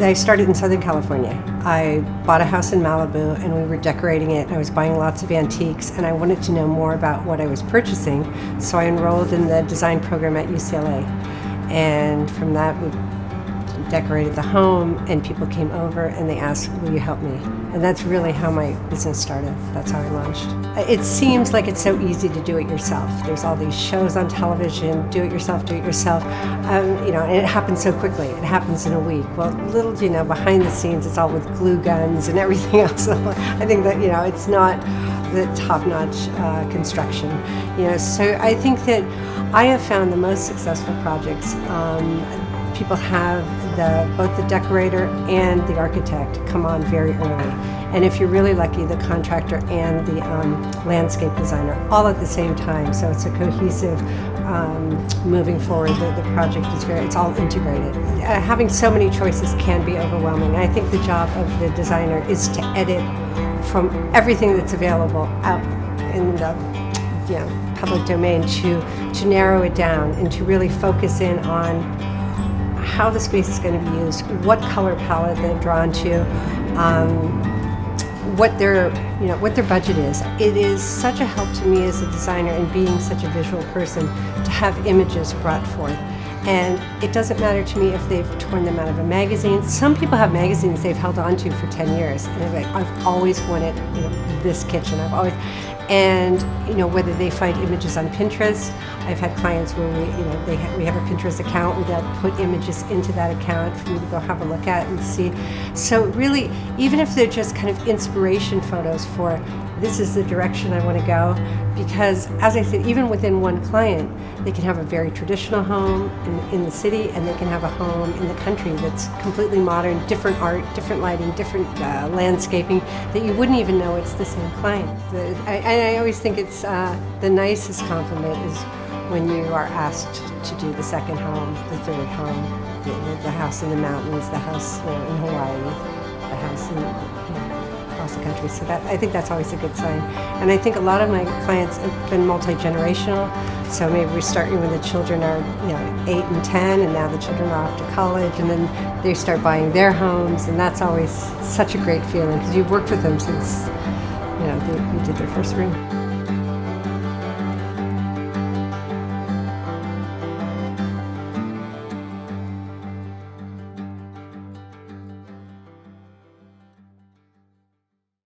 I started in Southern California. I bought a house in Malibu and we were decorating it. I was buying lots of antiques and I wanted to know more about what I was purchasing, so I enrolled in the design program at UCLA. And from that, we decorated the home and people came over and they asked, will you help me? And that's really how my business started. That's how I launched. It seems like it's so easy to do it yourself. There's all these shows on television, do it yourself, do it yourself. And it happens so quickly. It happens in a week. Well, little do you know, behind the scenes, it's all with glue guns and everything else. I think that, it's not the top-notch construction. So I think that I have found the most successful projects people have both the decorator and the architect come on very early. And if you're really lucky, the contractor and the landscape designer all at the same time. So it's a cohesive moving forward. The project is it's all integrated. Having so many choices can be overwhelming. I think the job of the designer is to edit from everything that's available out in the public domain to narrow it down and to really focus in on how the space is going to be used, what color palette they're drawn to, what their budget is. It is such a help to me as a designer and being such a visual person to have images brought forth. And it doesn't matter to me if they've torn them out of a magazine. Some people have magazines they've held on to for 10 years. And they're like, I've always wanted this kitchen. And whether they find images on Pinterest. I've had clients where we have a Pinterest account where they'll put images into that account for me to go have a look at and see. So really, even if they're just kind of inspiration photos for this is the direction I want to go, because as I said, even within one client, they can have a very traditional home in the city, and they can have a home in the country that's completely modern, different art, different lighting, different landscaping, that you wouldn't even know it's the same client. I always think it's the nicest compliment is when you are asked to do the second home, the third home, the house in the mountains, the house in Hawaii, the house across the country. So I think that's always a good sign. And I think a lot of my clients have been multi-generational. So maybe we start when the children are 8 and 10, and now the children are off to college, and then they start buying their homes, and that's always such a great feeling because you've worked with them since they did their first room.